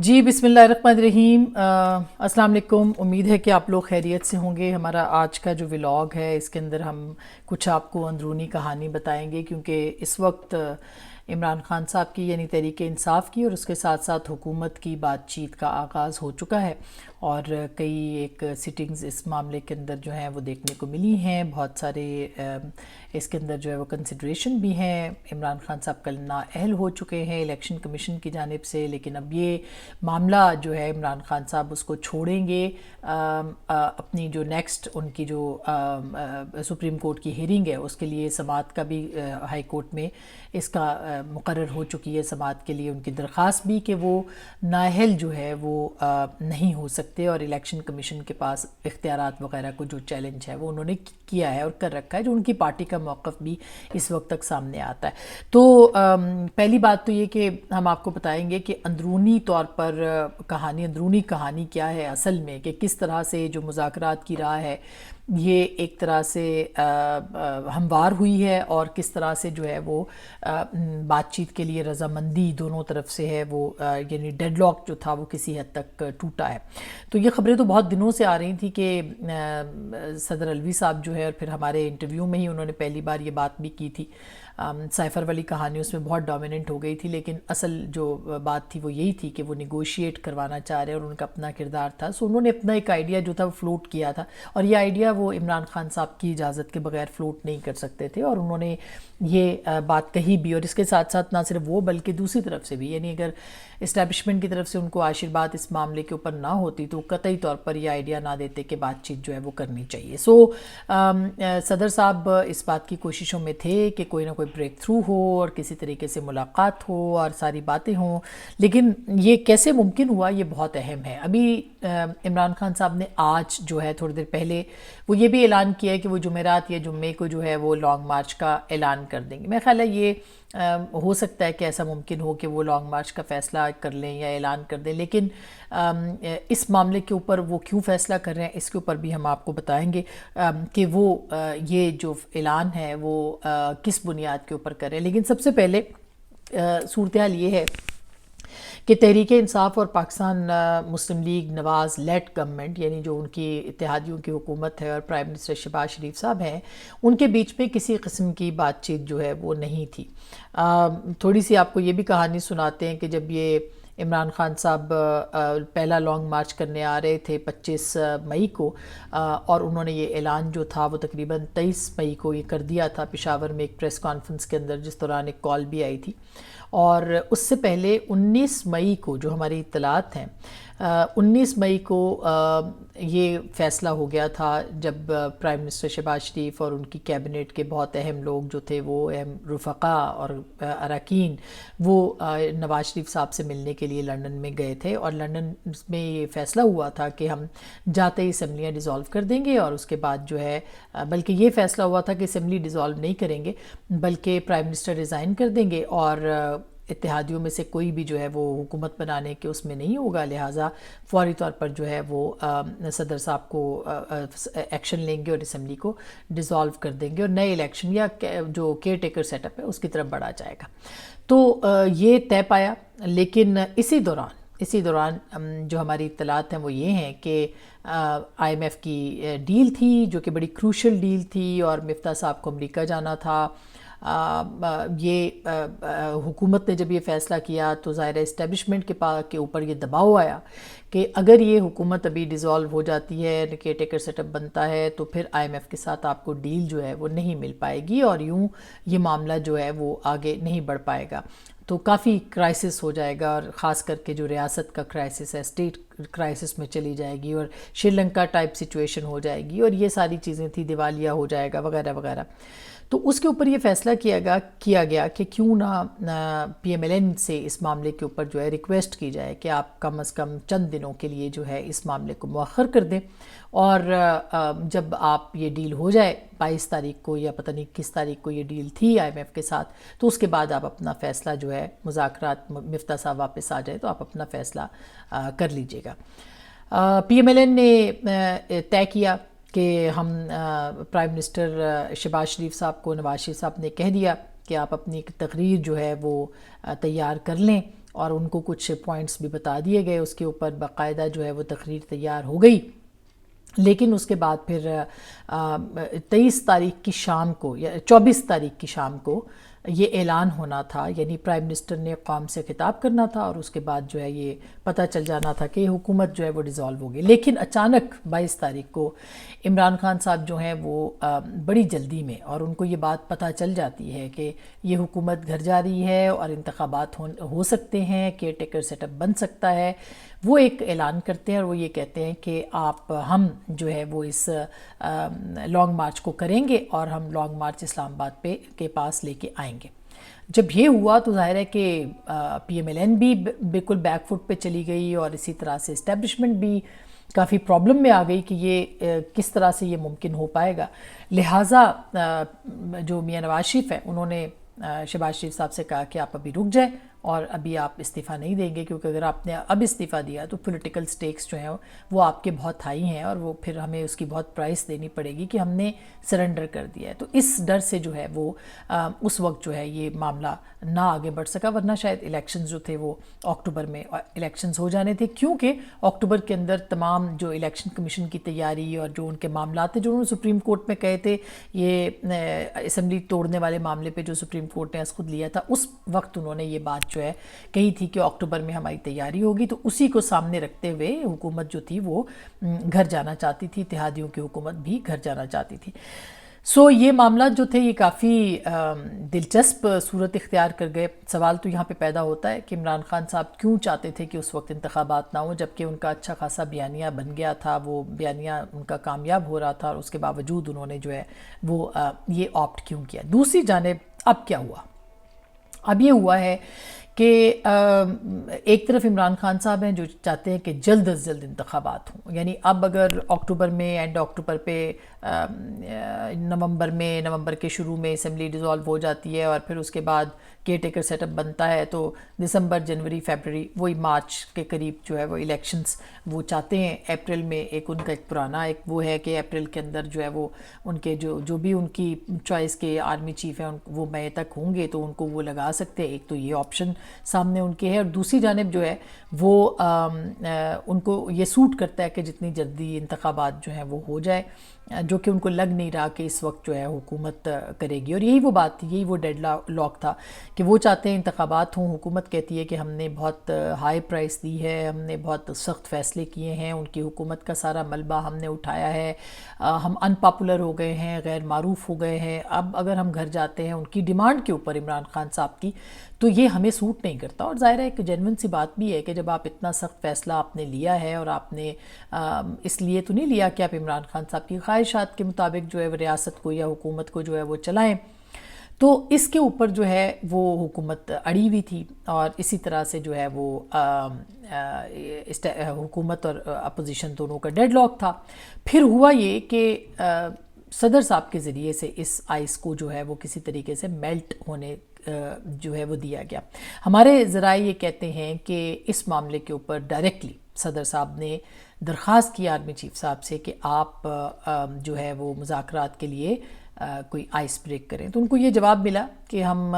جی بسم اللہ الرحمن الرحیم۔ السلام علیکم، امید ہے کہ آپ لوگ خیریت سے ہوں گے۔ ہمارا آج کا جو ولاگ ہے اس کے اندر ہم کچھ آپ کو اندرونی کہانی بتائیں گے، کیونکہ اس وقت عمران خان صاحب کی یعنی تحریک انصاف کی اور اس کے ساتھ ساتھ حکومت کی بات چیت کا آغاز ہو چکا ہے، اور کئی ایک سٹنگز اس معاملے کے اندر جو ہیں وہ دیکھنے کو ملی ہیں۔ بہت سارے اس کے اندر جو ہے وہ کنسیڈریشن بھی ہیں۔ عمران خان صاحب کل نااہل ہو چکے ہیں الیکشن کمیشن کی جانب سے، لیکن اب یہ معاملہ جو ہے عمران خان صاحب اس کو چھوڑیں گے۔ اپنی جو نیکسٹ ان کی جو سپریم کورٹ کی ہیرنگ ہے اس کے لیے سماعت کا بھی ہائی کورٹ میں اس کا مقرر ہو چکی ہے، سماعت کے لیے ان کی درخواست بھی کہ وہ نااہل جو ہے وہ نہیں ہو سکتے، اور الیکشن کمیشن کے پاس اختیارات وغیرہ کو جو چیلنج ہے وہ انہوں نے کیا ہے اور کر رکھا ہے، جو ان کی پارٹی کا موقف بھی اس وقت تک سامنے آتا ہے۔ تو پہلی بات تو یہ کہ ہم آپ کو بتائیں گے کہ اندرونی طور پر اندرونی کہانی کیا ہے اصل میں، کہ کس طرح سے جو مذاکرات کی راہ ہے یہ ایک طرح سے ہموار ہوئی ہے، اور کس طرح سے جو ہے وہ بات چیت کے لیے رضامندی دونوں طرف سے ہے، وہ یعنی ڈیڈ لاک جو تھا وہ کسی حد تک ٹوٹا ہے۔ تو یہ خبریں تو بہت دنوں سے آ رہی تھیں کہ صدر الوی صاحب جو ہے، اور پھر ہمارے انٹرویو میں ہی انہوں نے پہلی بار یہ بات بھی کی تھی۔ سائفر والی کہانی اس میں بہت ڈومیننٹ ہو گئی تھی، لیکن اصل جو بات تھی وہ یہی تھی کہ وہ نیگوشیٹ کروانا چاہ رہے اور ان کا اپنا کردار تھا۔ سو انہوں نے اپنا ایک آئیڈیا جو تھا وہ فلوٹ کیا تھا، اور یہ آئیڈیا وہ عمران خان صاحب کی اجازت کے بغیر فلوٹ نہیں کر سکتے تھے، اور انہوں نے یہ بات کہی بھی، اور اس کے ساتھ ساتھ نہ صرف وہ بلکہ دوسری طرف سے بھی، یعنی اگر اسٹیبلشمنٹ کی طرف سے ان کو آشرواد اس معاملے کے اوپر نہ ہوتی تو قطعی طور پر یہ آئیڈیا نہ دیتے کہ بات چیت جو ہے وہ کرنی چاہیے۔ سو صدر صاحب اس بات کی کوششوں میں تھے کہ کوئی نہ کوئی بریک تھرو ہو اور کسی طریقے سے ملاقات ہو اور ساری باتیں ہوں، لیکن یہ کیسے ممکن ہوا یہ بہت اہم ہے۔ ابھی عمران خان صاحب نے آج جو ہے تھوڑی دیر پہلے وہ یہ بھی اعلان کیا ہے کہ وہ جمعرات یا جمعے کو جو ہے وہ لانگ مارچ کا اعلان کر دیں گے۔ میرا خیال ہے یہ ہو سکتا ہے کہ ایسا ممکن ہو کہ وہ لانگ مارچ کا فیصلہ کر لیں یا اعلان کر دیں، لیکن اس معاملے کے اوپر وہ کیوں فیصلہ کر رہے ہیں اس کے اوپر بھی ہم آپ کو بتائیں گے کہ وہ یہ جو اعلان ہے وہ کس بنیاد کے اوپر کر رہے ہیں۔ لیکن سب سے پہلے صورتحال یہ ہے کہ تحریک انصاف اور پاکستان مسلم لیگ نواز لیڈ گورنمنٹ، یعنی جو ان کی اتحادیوں کی حکومت ہے اور پرائم منسٹر شہباز شریف صاحب ہیں، ان کے بیچ میں کسی قسم کی بات چیت جو ہے وہ نہیں تھی۔ تھوڑی سی آپ کو یہ بھی کہانی سناتے ہیں کہ جب یہ عمران خان صاحب پہلا لانگ مارچ کرنے آ رہے تھے 25 مئی کو، اور انہوں نے یہ اعلان جو تھا وہ تقریباً 23 مئی کو یہ کر دیا تھا پشاور میں ایک پریس کانفرنس کے اندر، جس دوران ایک کال بھی آئی تھی، اور اس سے پہلے 19 مئی کو جو ہماری اطلاعات ہیں 19 مئی کو یہ فیصلہ ہو گیا تھا جب پرائم منسٹر شہباز شریف اور ان کی کیبنٹ کے بہت اہم لوگ جو تھے، وہ اہم رفقا اور اراکین، وہ نواز شریف صاحب سے ملنے کے لیے لندن میں گئے تھے، اور لندن میں یہ فیصلہ ہوا تھا کہ ہم جاتے ہی اسمبلیاں ڈیزالو کر دیں گے، اور اس کے بعد جو ہے بلکہ یہ فیصلہ ہوا تھا کہ اسمبلی ڈیزالو نہیں کریں گے بلکہ پرائم منسٹر ریزائن کر دیں گے، اور اتحادیوں میں سے کوئی بھی جو ہے وہ حکومت بنانے کے اس میں نہیں ہوگا، لہٰذا فوری طور پر جو ہے وہ صدر صاحب کو ایکشن لیں گے اور اسمبلی کو ڈیزالو کر دیں گے، اور نئے الیکشن یا جو کیئر ٹیکر سیٹ اپ ہے اس کی طرف بڑھا جائے گا۔ تو یہ طے پایا، لیکن اسی دوران جو ہماری اطلاعات ہیں وہ یہ ہیں کہ آئی ایم ایف کی ڈیل تھی جو کہ بڑی کروشل ڈیل تھی، اور مفتاح صاحب کو امریکہ جانا تھا۔ یہ حکومت نے جب یہ فیصلہ کیا تو ظاہر اسٹیبلشمنٹ کے اوپر یہ دباؤ آیا کہ اگر یہ حکومت ابھی ڈیزالو ہو جاتی ہے، کیئر ٹیکر سیٹ اپ بنتا ہے، تو پھر آئی ایم ایف کے ساتھ آپ کو ڈیل جو ہے وہ نہیں مل پائے گی، اور یوں یہ معاملہ جو ہے وہ آگے نہیں بڑھ پائے گا، تو کافی کرائسس ہو جائے گا، اور خاص کر کے جو ریاست کا کرائسس ہے اسٹیٹ کرائسس میں چلی جائے گی، اور شری لنکا ٹائپ سچویشن ہو جائے گی، اور یہ ساری چیزیں تھی، دیوالیہ ہو جائے گا وغیرہ وغیرہ۔ تو اس کے اوپر یہ فیصلہ کیا گیا کہ کیوں نہ پی ایم ایل این سے اس معاملے کے اوپر جو ہے ریکویسٹ کی جائے کہ آپ کم از کم چند دنوں کے لیے جو ہے اس معاملے کو مؤخر کر دیں، اور جب آپ یہ ڈیل ہو جائے 22 تاریخ کو یا پتہ نہیں کس تاریخ کو یہ ڈیل تھی آئی ایم ایف کے ساتھ، تو اس کے بعد آپ اپنا فیصلہ جو ہے مذاکرات مفتاح صاحب واپس آ جائے تو آپ اپنا فیصلہ کر لیجئے گا۔ پی ایم ایل این نے طے کیا کہ ہم پرائم منسٹر شہباز شریف صاحب کو، نواز شریف صاحب نے کہہ دیا کہ آپ اپنی ایک تقریر جو ہے وہ تیار کر لیں، اور ان کو کچھ پوائنٹس بھی بتا دیے گئے، اس کے اوپر باقاعدہ جو ہے وہ تقریر تیار ہو گئی۔ لیکن اس کے بعد پھر 23 تاریخ کی شام کو یا 24 تاریخ کی شام کو یہ اعلان ہونا تھا، یعنی پرائم منسٹر نے قوم سے خطاب کرنا تھا اور اس کے بعد جو ہے یہ پتہ چل جانا تھا کہ حکومت جو ہے وہ ڈیزالو ہوگی۔ لیکن اچانک 22 تاریخ کو عمران خان صاحب جو ہیں وہ بڑی جلدی میں، اور ان کو یہ بات پتہ چل جاتی ہے کہ یہ حکومت گھر جا رہی ہے اور انتخابات ہو سکتے ہیں، کیئر ٹیکر سیٹ اپ بن سکتا ہے، وہ ایک اعلان کرتے ہیں اور وہ یہ کہتے ہیں کہ ہم جو ہے وہ اس لانگ مارچ کو کریں گے اور ہم لانگ مارچ اسلام آباد کے پاس لے کے آئیں گے۔ جب یہ ہوا تو ظاہر ہے کہ پی ایم ایل این بھی بالکل بیک فٹ پہ چلی گئی، اور اسی طرح سے اسٹیبلشمنٹ بھی کافی پرابلم میں آ گئی کہ یہ کس طرح سے یہ ممکن ہو پائے گا۔ لہٰذا جو میاں نواز شریف ہیں انہوں نے شہباز شریف صاحب سے کہا کہ آپ ابھی رک جائیں اور ابھی آپ استعفیٰ نہیں دیں گے، کیونکہ اگر آپ نے اب استعفیٰ دیا تو پولیٹیکل سٹیکس جو ہیں وہ آپ کے بہت ہائی ہیں، اور وہ پھر ہمیں اس کی بہت پرائس دینی پڑے گی کہ ہم نے سرنڈر کر دیا ہے۔ تو اس ڈر سے جو ہے وہ اس وقت جو ہے یہ معاملہ نہ آگے بڑھ سکا، ورنہ شاید الیکشنز جو تھے وہ اکتوبر میں الیکشنز ہو جانے تھے، کیونکہ اکتوبر کے اندر تمام جو الیکشن کمیشن کی تیاری اور جو ان کے معاملات تھے جو انہوں نے سپریم کورٹ میں کہے تھے، یہ اسمبلی توڑنے والے معاملے پہ جو سپریم کورٹ نے خود لیا تھا، اس وقت انہوں نے یہ بات جو ہے کہی تھی کہ اکتوبر میں ہماری تیاری ہوگی۔ تو اسی کو سامنے رکھتے ہوئے حکومت جو تھی وہ گھر جانا چاہتی تھی، اتحادیوں کی حکومت بھی گھر جانا چاہتی تھی۔ یہ معاملات جو تھے یہ کافی دلچسپ صورت اختیار کر گئے۔ سوال تو یہاں پہ پیدا ہوتا ہے کہ عمران خان صاحب کیوں چاہتے تھے کہ اس وقت انتخابات نہ ہوں، جبکہ ان کا اچھا خاصا بیانیہ بن گیا تھا، وہ بیانیہ ان کا کامیاب ہو رہا تھا، اور اس کے باوجود انہوں نے جو ہے وہ یہ آپٹ کیوں کیا۔ دوسری جانب اب کیا ہوا؟ اب یہ ہوا ہے کہ ایک طرف عمران خان صاحب ہیں جو چاہتے ہیں کہ جلد از جلد انتخابات ہوں، یعنی اب اگر اکتوبر میں اینڈ اکتوبر پہ نومبر کے شروع میں اسمبلی ڈیزالو ہو جاتی ہے اور پھر اس کے بعد کیئر ٹیکر سیٹ اپ بنتا ہے، تو دسمبر، جنوری، فیبرری، وہی مارچ کے قریب جو ہے وہ الیکشنز وہ چاہتے ہیں۔ اپریل میں ایک ان کا ایک پرانا ایک وہ ہے کہ اپریل کے اندر جو ہے وہ ان کے جو بھی ان کی چوائس کے آرمی چیف ہیں وہ مئی تک ہوں گے تو ان کو وہ لگا سکتے ہیں۔ ایک تو یہ آپشن سامنے ان کے ہے، اور دوسری جانب جو ہے وہ ان کو یہ سوٹ کرتا ہے کہ جتنی جلدی انتخابات جو ہیں وہ ہو جائے، جو کہ ان کو لگ نہیں رہا کہ اس وقت جو ہے حکومت کرے گی۔ اور یہی وہ بات تھی، یہی وہ ڈیڈ لاک تھا کہ وہ چاہتے ہیں انتخابات ہوں۔ حکومت کہتی ہے کہ ہم نے بہت ہائی پرائس دی ہے، ہم نے بہت سخت فیصلے کیے ہیں، ان کی حکومت کا سارا ملبہ ہم نے اٹھایا ہے، ہم ان پاپولر ہو گئے ہیں، غیر معروف ہو گئے ہیں، اب اگر ہم گھر جاتے ہیں ان کی ڈیمانڈ کے اوپر عمران خان صاحب کی، تو یہ ہمیں سوٹ نہیں کرتا۔ اور ظاہر ہے ایک جینون سی بات بھی ہے کہ جب آپ اتنا سخت فیصلہ آپ نے لیا ہے، اور آپ نے اس لیے تو نہیں لیا کہ آپ عمران خان صاحب کی خواہشات کے مطابق جو ہے ریاست کو یا حکومت کو جو ہے وہ چلائیں، تو اس کے اوپر جو ہے وہ حکومت اڑی ہوئی تھی، اور اسی طرح سے جو ہے وہ حکومت اور اپوزیشن دونوں کا ڈیڈ لاک تھا۔ پھر ہوا یہ کہ صدر صاحب کے ذریعے سے اس آئس کو جو ہے وہ کسی طریقے سے میلٹ ہونے جو ہے وہ دیا گیا۔ ہمارے ذرائع یہ کہتے ہیں کہ اس معاملے کے اوپر ڈائریکٹلی صدر صاحب نے درخواست کی آرمی چیف صاحب سے کہ آپ جو ہے وہ مذاکرات کے لیے کوئی آئس بریک کریں، تو ان کو یہ جواب ملا کہ ہم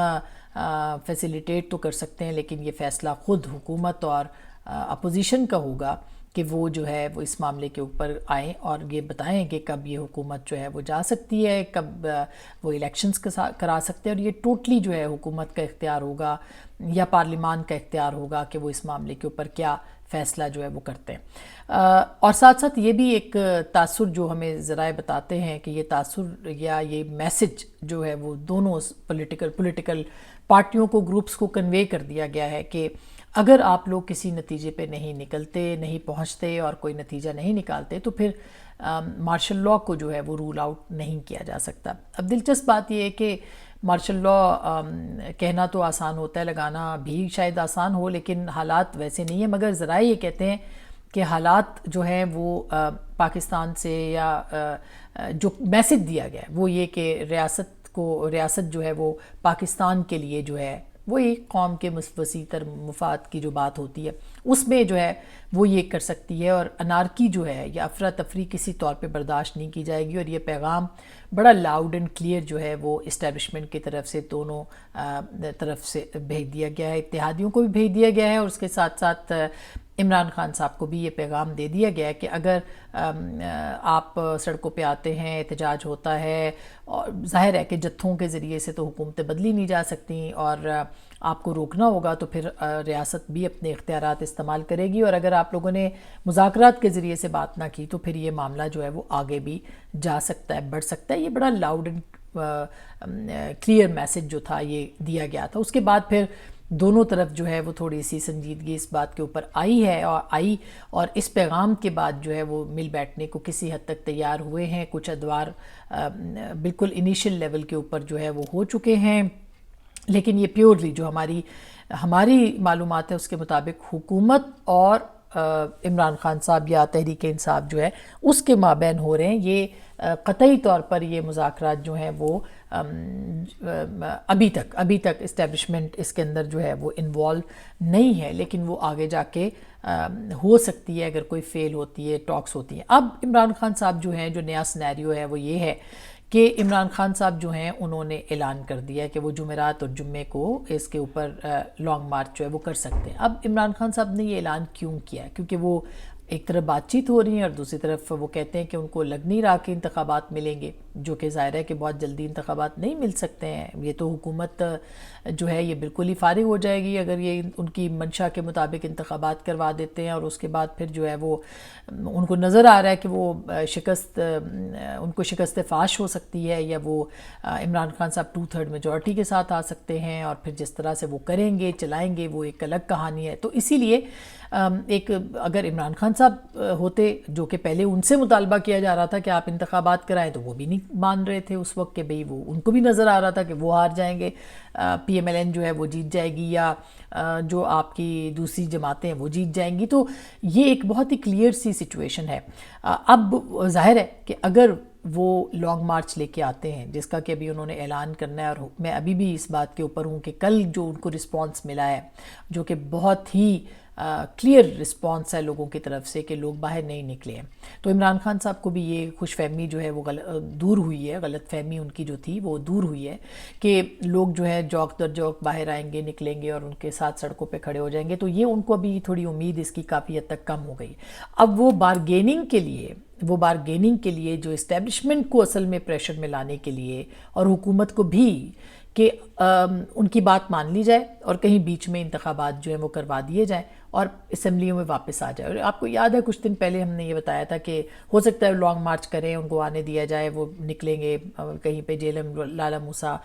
فیسیلیٹیٹ تو کر سکتے ہیں، لیکن یہ فیصلہ خود حکومت اور اپوزیشن کا ہوگا کہ وہ جو ہے وہ اس معاملے کے اوپر آئیں اور یہ بتائیں کہ کب یہ حکومت جو ہے وہ جا سکتی ہے، کب وہ الیکشنز کرا سکتے ہیں، اور یہ ٹوٹلی جو ہے حکومت کا اختیار ہوگا یا پارلیمان کا اختیار ہوگا کہ وہ اس معاملے کے اوپر کیا فیصلہ جو ہے وہ کرتے ہیں۔ اور ساتھ ساتھ یہ بھی ایک تاثر جو ہمیں ذرائع بتاتے ہیں کہ یہ تاثر یا یہ میسج جو ہے وہ دونوں پولیٹیکل پارٹیوں کو، گروپس کو کنوے کر دیا گیا ہے کہ اگر آپ لوگ کسی نتیجے پہ نہیں نکلتے، نہیں پہنچتے اور کوئی نتیجہ نہیں نکالتے، تو پھر مارشل لاء کو جو ہے وہ رول آؤٹ نہیں کیا جا سکتا۔ اب دلچسپ بات یہ ہے کہ مارشل لاء کہنا تو آسان ہوتا ہے، لگانا بھی شاید آسان ہو، لیکن حالات ویسے نہیں ہیں۔ مگر ذرائع یہ کہتے ہیں کہ حالات جو ہیں وہ پاکستان سے یا جو میسج دیا گیا ہے وہ یہ کہ ریاست جو ہے وہ پاکستان کے لیے جو ہے وہی قوم کے وسیع تر مفاد کی جو بات ہوتی ہے اس میں جو ہے وہ یہ کر سکتی ہے، اور انارکی جو ہے یا افراتفری کسی طور پہ برداشت نہیں کی جائے گی۔ اور یہ پیغام بڑا لاؤڈ اینڈ کلیئر جو ہے وہ اسٹیبلشمنٹ کی طرف سے دونوں طرف سے بھیج دیا گیا ہے، اتحادیوں کو بھی بھیج دیا گیا ہے، اور اس کے ساتھ ساتھ عمران خان صاحب کو بھی یہ پیغام دے دیا گیا ہے کہ اگر آپ سڑکوں پہ آتے ہیں، احتجاج ہوتا ہے، اور ظاہر ہے کہ جتھوں کے ذریعے سے تو حکومتیں بدلی نہیں جا سکتی، اور آپ کو روکنا ہوگا تو پھر ریاست بھی اپنے اختیارات استعمال کرے گی، اور اگر آپ لوگوں نے مذاکرات کے ذریعے سے بات نہ کی تو پھر یہ معاملہ جو ہے وہ آگے بھی جا سکتا ہے، بڑھ سکتا ہے۔ یہ بڑا لاؤڈ اینڈ کلیئر میسج جو تھا یہ دیا گیا تھا۔ اس کے بعد پھر دونوں طرف جو ہے وہ تھوڑی سی سنجیدگی اس بات کے اوپر اور اس پیغام کے بعد جو ہے وہ مل بیٹھنے کو کسی حد تک تیار ہوئے ہیں۔ کچھ ادوار بالکل انیشل لیول کے اوپر جو ہے وہ ہو چکے ہیں، لیکن یہ پیورلی جو ہماری معلومات ہے اس کے مطابق حکومت اور عمران خان صاحب یا تحریک انصاف جو ہے اس کے مابین ہو رہے ہیں۔ یہ قطعی طور پر یہ مذاکرات جو ہیں وہ ابھی تک اسٹیبلشمنٹ اس کے اندر جو ہے وہ انوالو نہیں ہے، لیکن وہ آگے جا کے ہو سکتی ہے اگر کوئی فیل ہوتی ہے، ٹاکس ہوتی ہیں۔ اب عمران خان صاحب جو ہیں، جو نیا سینیریو ہے وہ یہ ہے کہ عمران خان صاحب جو ہیں انہوں نے اعلان کر دیا کہ وہ جمعرات اور جمعے کو اس کے اوپر لانگ مارچ جو ہے وہ کر سکتے ہیں۔ اب عمران خان صاحب نے یہ اعلان کیوں کیا ہے؟ کیونکہ وہ ایک طرف بات چیت ہو رہی ہے اور دوسری طرف وہ کہتے ہیں کہ ان کو لگ نہیں رہا کہ انتخابات ملیں گے، جو کہ ظاہر ہے کہ بہت جلدی انتخابات نہیں مل سکتے ہیں۔ یہ تو حکومت جو ہے یہ بالکل ہی فارغ ہو جائے گی اگر یہ ان کی منشا کے مطابق انتخابات کروا دیتے ہیں، اور اس کے بعد پھر جو ہے وہ ان کو نظر آ رہا ہے کہ وہ ان کو شکست فاش ہو سکتی ہے، یا وہ عمران خان صاحب 2/3 میجورٹی کے ساتھ آ سکتے ہیں، اور پھر جس طرح سے وہ کریں گے چلائیں گے وہ ایک الگ کہانی ہے۔ تو اسی لیے اگر عمران خان صاحب ہوتے جو کہ پہلے ان سے مطالبہ کیا جا رہا تھا کہ آپ انتخابات کرائیں، تو وہ بھی نہیں مان رہے تھے اس وقت کہ بھئی وہ ان کو بھی نظر آ رہا تھا کہ وہ ہار جائیں گے، پی ایم ایل این جو ہے وہ جیت جائے گی، یا جو آپ کی دوسری جماعتیں ہیں وہ جیت جائیں گی۔ تو یہ ایک بہت ہی کلیئر سی سچویشن ہے۔ اب ظاہر ہے کہ اگر وہ لانگ مارچ لے کے آتے ہیں، جس کا کہ ابھی انہوں نے اعلان کرنا ہے، اور میں ابھی بھی اس بات کے اوپر ہوں کہ کل جو ان کو رسپانس ملا ہے، جو کہ بہت ہی کلیئر رسپانس ہے لوگوں کی طرف سے کہ لوگ باہر نہیں نکلے ہیں، تو عمران خان صاحب کو بھی یہ خوش فہمی جو ہے وہ دور ہوئی ہے، غلط فہمی ان کی جو تھی وہ دور ہوئی ہے کہ لوگ جو ہے جوک در جوک باہر آئیں گے، نکلیں گے اور ان کے ساتھ سڑکوں پہ کھڑے ہو جائیں گے۔ تو یہ ان کو بھی تھوڑی امید اس کی کافی حد تک کم ہو گئی۔ اب وہ بارگیننگ کے لیے جو اسٹیبلشمنٹ کو اصل میں پریشر میں لانے کے لیے، اور حکومت کو بھی کہ ان کی بات مان لی جائے اور کہیں بیچ میں انتخابات جو ہیں وہ کروا دیے جائیں اور اسمبلیوں میں واپس آ جائے۔ اور آپ کو یاد ہے کچھ دن پہلے ہم نے یہ بتایا تھا کہ ہو سکتا ہے لانگ مارچ کریں، ان کو آنے دیا جائے، وہ نکلیں گے کہیں پہ جیلم لالا موسیٰ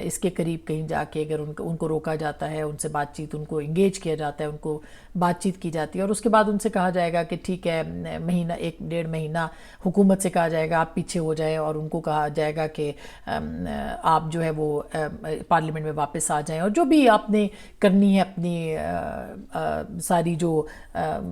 اس کے قریب کہیں جا کے، اگر ان کو روکا جاتا ہے، ان سے بات چیت، ان کو انگیج کیا جاتا ہے، ان کو بات چیت کی جاتی ہے، اور اس کے بعد ان سے کہا جائے گا کہ ٹھیک ہے، مہینہ 1-1.5 مہینہ حکومت سے کہا جائے گا آپ پیچھے ہو جائیں، اور ان کو کہا جائے گا کہ آپ جو ہے وہ پارلیمنٹ میں واپس آ جائیں، اور جو بھی آپ نے کرنی ہے اپنی ساری جو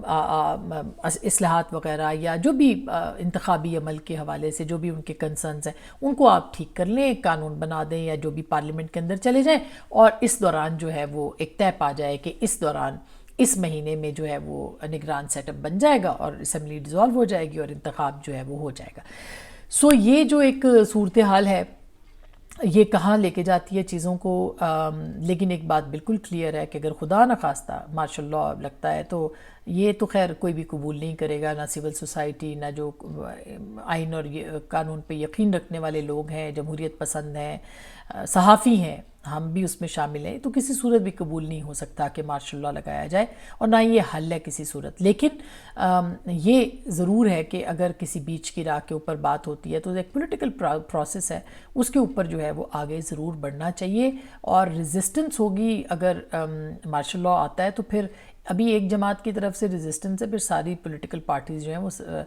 اصلاحات وغیرہ یا جو بھی انتخابی عمل کے حوالے سے جو بھی ان کے کنسرنز ہیں ان کو آپ ٹھیک کر لیں، قانون بنا دیں، یا جو بھی پارلیمنٹ کے اندر چلے جائیں، اور اس دوران جو ہے وہ ایک طے پا جائے کہ اس دوران اس مہینے میں جو ہے وہ نگران سیٹ اپ بن جائے گا اور اسمبلی ڈیزالو ہو جائے گی اور انتخاب جو ہے وہ ہو جائے گا۔ سو یہ جو ایک صورتحال ہے یہ کہاں لے کے جاتی ہے چیزوں کو، لیکن ایک بات بالکل کلیئر ہے کہ اگر خدا نخواستہ مارشل لاء لگتا ہے تو یہ تو خیر کوئی بھی قبول نہیں کرے گا، نہ سول سوسائٹی، نہ جو آئین اور قانون پہ یقین رکھنے والے لوگ ہیں، جمہوریت پسند ہیں، صحافی ہیں، ہم بھی اس میں شامل ہیں، تو کسی صورت بھی قبول نہیں ہو سکتا کہ مارشل لاء لگایا جائے، اور نہ یہ حل ہے کسی صورت۔ لیکن یہ ضرور ہے کہ اگر کسی بیچ کی راہ کے اوپر بات ہوتی ہے تو ایک پولیٹیکل پروسیس ہے، اس کے اوپر جو ہے وہ آگے ضرور بڑھنا چاہیے، اور ریزسٹنس ہوگی اگر مارشل لاء آتا ہے تو پھر ابھی ایک جماعت کی طرف سے ریزسٹنس ہے، پھر ساری پولیٹیکل پارٹیز جو ہیں وہ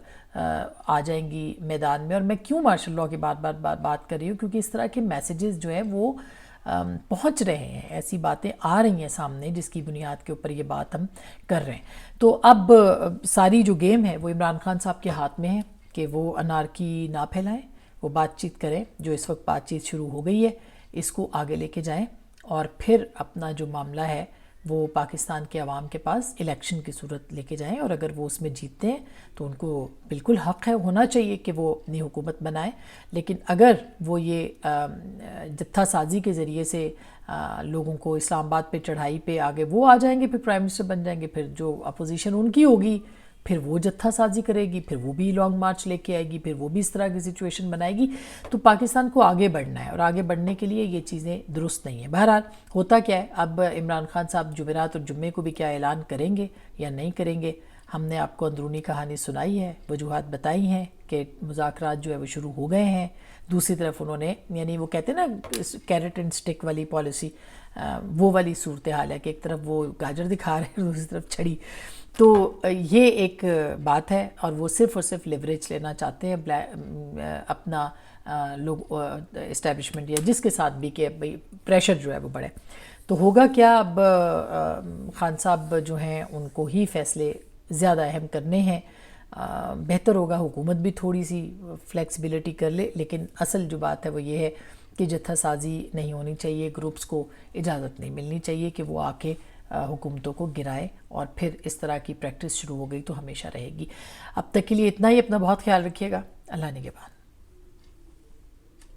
آ جائیں گی میدان میں۔ اور میں کیوں مارشل لاء کی بات کر رہی ہوں، کیونکہ اس طرح کے میسیجز جو ہیں وہ پہنچ رہے ہیں، ایسی باتیں آ رہی ہیں سامنے جس کی بنیاد کے اوپر یہ بات ہم کر رہے ہیں۔ تو اب ساری جو گیم ہے وہ عمران خان صاحب کے ہاتھ میں ہے کہ وہ انارکی نہ پھیلائیں، وہ بات چیت کریں، جو اس وقت بات چیت شروع ہو گئی ہے اس کو آگے لے کے جائیں، اور پھر اپنا جو معاملہ ہے وہ پاکستان کے عوام کے پاس الیکشن کی صورت لے کے جائیں، اور اگر وہ اس میں جیتتے ہیں تو ان کو بالکل حق ہے، ہونا چاہیے کہ وہ اپنی حکومت بنائیں، لیکن اگر وہ یہ جتھا سازی کے ذریعے سے لوگوں کو اسلام آباد پہ چڑھائی پہ آگے وہ آ جائیں گے، پھر پرائم منسٹر بن جائیں گے، پھر جو اپوزیشن ان کی ہوگی پھر وہ جتھا سازی کرے گی، پھر وہ بھی لانگ مارچ لے کے آئے گی، پھر وہ بھی اس طرح کی سچویشن بنائے گی. تو پاکستان کو آگے بڑھنا ہے، اور آگے بڑھنے کے لیے یہ چیزیں درست نہیں ہیں. بہرحال ہوتا کیا ہے، اب عمران خان صاحب جمعرات اور جمعے کو بھی کیا اعلان کریں گے یا نہیں کریں گے. ہم نے آپ کو اندرونی کہانی سنائی ہے، وجوہات بتائی ہیں کہ مذاکرات جو ہے وہ شروع ہو گئے ہیں. دوسری طرف انہوں نے، یعنی وہ کہتے ہیں نا کیرٹ اینڈ سٹک والی پالیسی، وہ والی صورتحال ہے کہ ایک طرف وہ گاجر دکھا رہے ہیں، دوسری طرف چھڑی. تو یہ ایک بات ہے، اور وہ صرف اور صرف لیوریج لینا چاہتے ہیں اپنا لوگ اسٹیبلشمنٹ یا جس کے ساتھ بھی، کہ بھئی پریشر جو ہے وہ بڑھے. تو ہوگا کیا، اب خان صاحب جو ہیں ان کو ہی فیصلے زیادہ اہم کرنے ہیں. بہتر ہوگا حکومت بھی تھوڑی سی فلیکسیبلٹی کر لے، لیکن اصل جو بات ہے وہ یہ ہے کہ جتھا سازی نہیں ہونی چاہیے، گروپس کو اجازت نہیں ملنی چاہیے کہ وہ آ کے حکومتوں کو گرائے، اور پھر اس طرح کی پریکٹس شروع ہو گئی تو ہمیشہ رہے گی. اب تک کے لیے اتنا ہی. اپنا بہت خیال رکھیے گا. اللہ نگہبان.